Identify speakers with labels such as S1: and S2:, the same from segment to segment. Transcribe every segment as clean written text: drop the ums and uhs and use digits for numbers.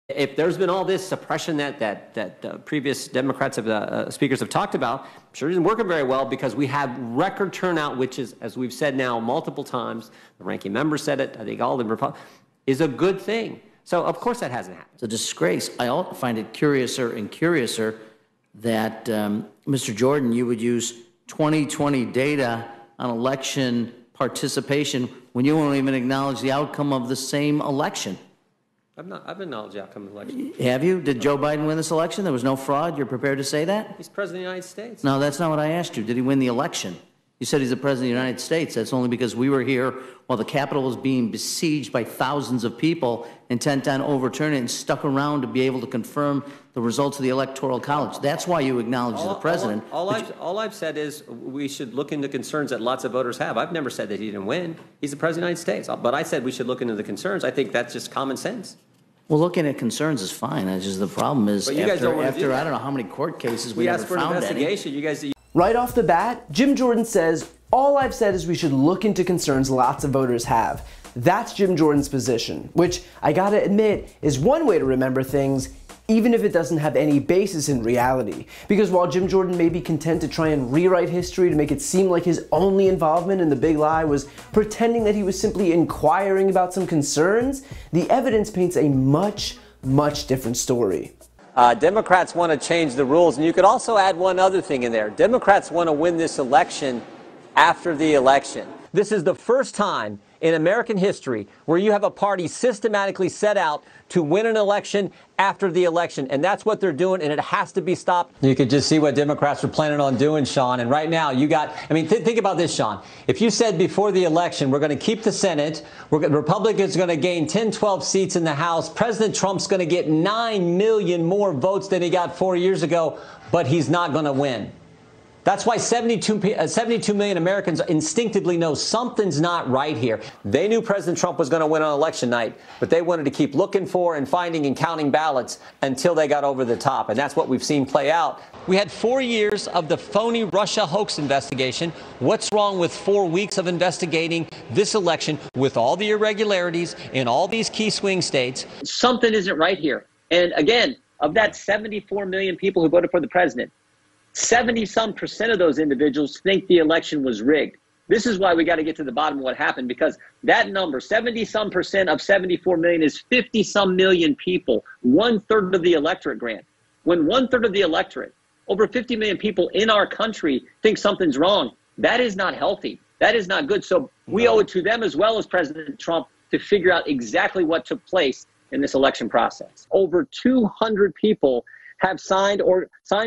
S1: If there's been all this suppression that previous Democrats speakers have talked about, I'm sure it isn't working very well, because we have record turnout, which is, as we've said now multiple times, the ranking member said it, I think all the Republicans, is a good thing. So of course that hasn't happened.
S2: It's a disgrace. I also find it curiouser and curiouser that, Mr. Jordan, you would use 2020 data on election participation when you won't even acknowledge the outcome of the same election.
S1: I've acknowledged the outcome of the election.
S2: Have you? Did Joe Biden win this election? There was no fraud? You're prepared to say that?
S1: He's president of the United States.
S2: No, that's not what I asked you. Did he win the election? You said he's the president of the United States. That's only because we were here while the Capitol was being besieged by thousands of people intent on overturning it, and stuck around to be able to confirm the results of the Electoral College. That's why you acknowledge the president.
S1: All I've said is we should look into concerns that lots of voters have. I've never said that he didn't win. He's the president of the United States. But I said we should look into the concerns. I think that's just common sense.
S2: Well, looking at concerns is fine. It's just the problem is after I don't know how many court cases we
S1: asked for an investigation. You guys.
S3: Right off the bat, Jim Jordan says, all I've said is we should look into concerns lots of voters have. That's Jim Jordan's position, which I gotta admit is one way to remember things, even if it doesn't have any basis in reality. Because while Jim Jordan may be content to try and rewrite history to make it seem like his only involvement in the big lie was pretending that he was simply inquiring about some concerns, the evidence paints a much, much different story.
S1: Democrats want to change the rules, and you could also add one other thing in there. Democrats want to win this election after the election. This is the first time in American history where you have a party systematically set out to win an election after the election. And that's what they're doing, and it has to be stopped. You could just see what Democrats are planning on doing, Sean. And right now, you got, I mean, think about this, Sean. If you said before the election, we're going to keep the Senate, Republicans are going to gain 10, 12 seats in the House, President Trump's going to get 9 million more votes than he got 4 years ago, but he's not going to win. That's why 72 million Americans instinctively know something's not right here. They knew President Trump was going to win on election night, but they wanted to keep looking for and finding and counting ballots until they got over the top. And that's what we've seen play out. We had 4 years of the phony Russia hoax investigation. What's wrong with 4 weeks of investigating this election with all the irregularities in all these key swing states?
S4: Something isn't right here. And again, of that 74 million people who voted for the president, 70-some% of those individuals think the election was rigged. This is why we got to get to the bottom of what happened, because that number, 70-some% of 74 million, is 50-some million people, 1/3 of the electorate, Grant. When 1/3 of the electorate, over 50 million people in our country, think something's wrong, that is not healthy. That is not good. So we owe it to them as well as President Trump to figure out exactly what took place in this election process. Over 200 people have signed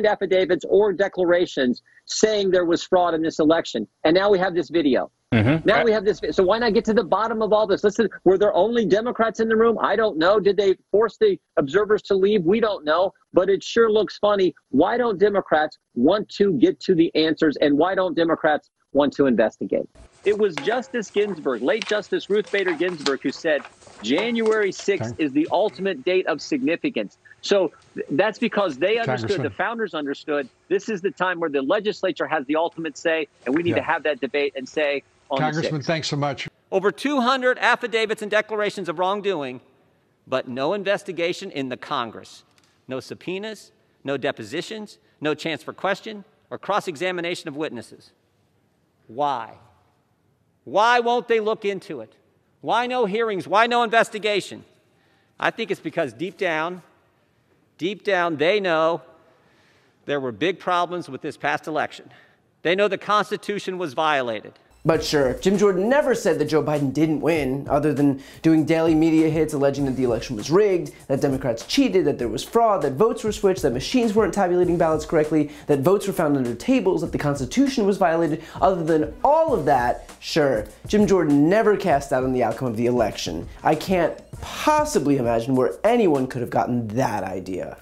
S4: affidavits or declarations saying there was fraud in this election. And now we have this video. Now we have this. So why not get to the bottom of all this? Listen, were there only Democrats in the room? I don't know. Did they force the observers to leave? We don't know. But it sure looks funny. Why don't Democrats want to get to the answers? And why don't Democrats want to investigate? It was Justice Ginsburg, late Justice Ruth Bader Ginsburg, who said January 6th is the ultimate date of significance. So that's because they understood, the founders understood, this is the time where the legislature has the ultimate say, and we need to have that debate and say on
S5: Congressman, thanks so much.
S1: Over 200 affidavits and declarations of wrongdoing, but no investigation in the Congress. No subpoenas, no depositions, no chance for question or cross-examination of witnesses. Why? Why won't they look into it? Why no hearings? Why no investigation? I think it's because deep down, they know there were big problems with this past election. They know the Constitution was violated.
S3: But sure, Jim Jordan never said that Joe Biden didn't win, other than doing daily media hits alleging that the election was rigged, that Democrats cheated, that there was fraud, that votes were switched, that machines weren't tabulating ballots correctly, that votes were found under tables, that the Constitution was violated. Other than all of that, sure, Jim Jordan never cast doubt on the outcome of the election. I can't possibly imagine where anyone could have gotten that idea.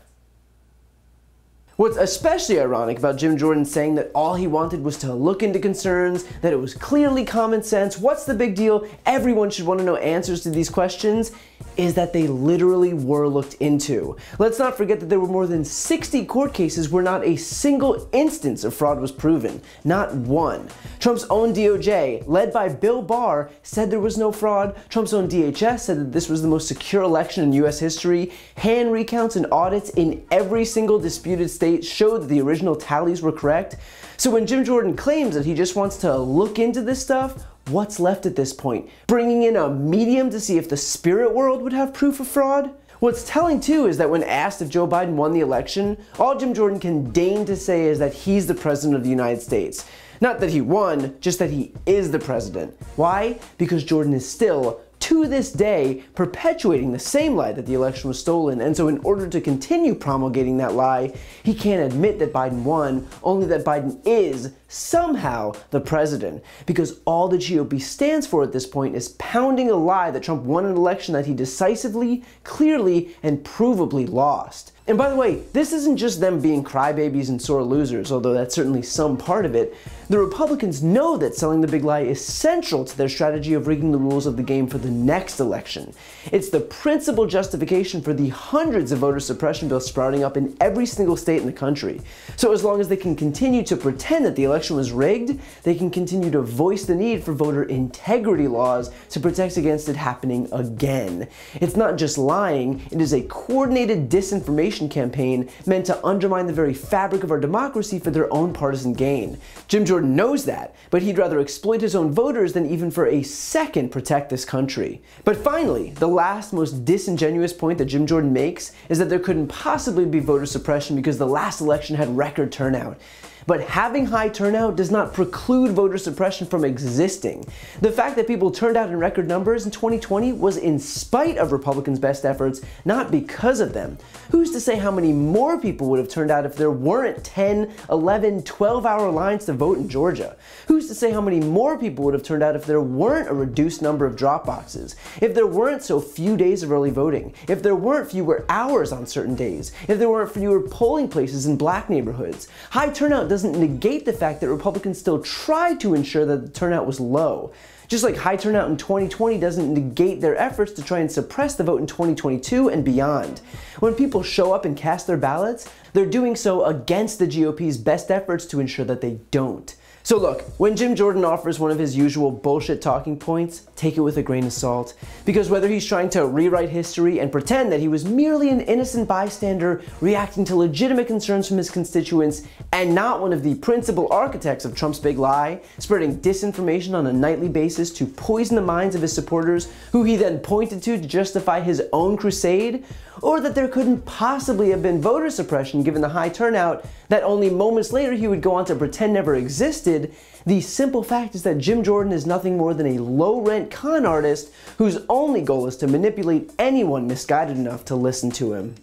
S3: What's especially ironic about Jim Jordan saying that all he wanted was to look into concerns, that it was clearly common sense, what's the big deal, everyone should want to know answers to these questions, is that they literally were looked into. Let's not forget that there were more than 60 court cases where not a single instance of fraud was proven. Not one. Trump's own DOJ, led by Bill Barr, said there was no fraud. Trump's own DHS said that this was the most secure election in US history. Hand recounts and audits in every single disputed state showed that the original tallies were correct. So when Jim Jordan claims that he just wants to look into this stuff, what's left at this point? Bringing in a medium to see if the spirit world would have proof of fraud? What's telling too is that when asked if Joe Biden won the election, all Jim Jordan can deign to say is that he's the president of the United States. Not that he won, just that he is the president. Why? Because Jordan is still, to this day, perpetuating the same lie that the election was stolen, and so in order to continue promulgating that lie, he can't admit that Biden won, only that Biden is somehow the president, because all the GOP stands for at this point is pounding a lie that Trump won an election that he decisively, clearly, and provably lost. And by the way, this isn't just them being crybabies and sore losers, although that's certainly some part of it. The Republicans know that selling the big lie is central to their strategy of rigging the rules of the game for the next election. It's the principal justification for the hundreds of voter suppression bills sprouting up in every single state in the country. So as long as they can continue to pretend that the election was rigged, they can continue to voice the need for voter integrity laws to protect against it happening again. It's not just lying, it is a coordinated disinformation campaign meant to undermine the very fabric of our democracy for their own partisan gain. Jim Jordan knows that, but he'd rather exploit his own voters than even for a second protect this country. But finally, the last most disingenuous point that Jim Jordan makes is that there couldn't possibly be voter suppression because the last election had record turnout. But having high turnout does not preclude voter suppression from existing. The fact that people turned out in record numbers in 2020 was in spite of Republicans' best efforts, not because of them. Who's to say how many more people would have turned out if there weren't 10, 11, 12-hour lines to vote in Georgia? Who's to say how many more people would have turned out if there weren't a reduced number of drop boxes? If there weren't so few days of early voting? If there weren't fewer hours on certain days? If there weren't fewer polling places in black neighborhoods? High turnout doesn't negate the fact that Republicans still tried to ensure that the turnout was low. Just like high turnout in 2020 doesn't negate their efforts to try and suppress the vote in 2022 and beyond. When people show up and cast their ballots, they're doing so against the GOP's best efforts to ensure that they don't. So look, when Jim Jordan offers one of his usual bullshit talking points, take it with a grain of salt. Because whether he's trying to rewrite history and pretend that he was merely an innocent bystander reacting to legitimate concerns from his constituents and not one of the principal architects of Trump's big lie, spreading disinformation on a nightly basis to poison the minds of his supporters who he then pointed to justify his own crusade, or that there couldn't possibly have been voter suppression given the high turnout that only moments later he would go on to pretend never existed, the simple fact is that Jim Jordan is nothing more than a low-rent con artist whose only goal is to manipulate anyone misguided enough to listen to him.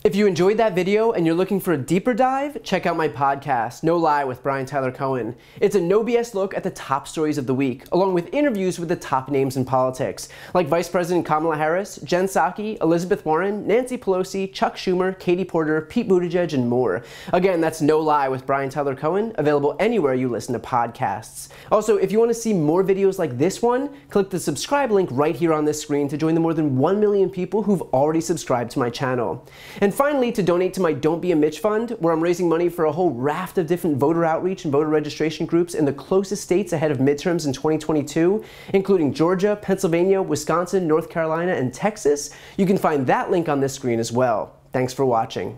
S3: If you enjoyed that video and you're looking for a deeper dive, check out my podcast, No Lie with Brian Tyler Cohen. It's a no BS look at the top stories of the week, along with interviews with the top names in politics, like Vice President Kamala Harris, Jen Psaki, Elizabeth Warren, Nancy Pelosi, Chuck Schumer, Katie Porter, Pete Buttigieg, and more. Again, that's No Lie with Brian Tyler Cohen, available anywhere you listen to podcasts. Also, if you want to see more videos like this one, click the subscribe link right here on this screen to join the more than 1 million people who've already subscribed to my channel. And finally, to donate to my Don't Be a Mitch fund, where I'm raising money for a whole raft of different voter outreach and voter registration groups in the closest states ahead of midterms in 2022, including Georgia, Pennsylvania, Wisconsin, North Carolina, and Texas. You can find that link on this screen as well. Thanks for watching.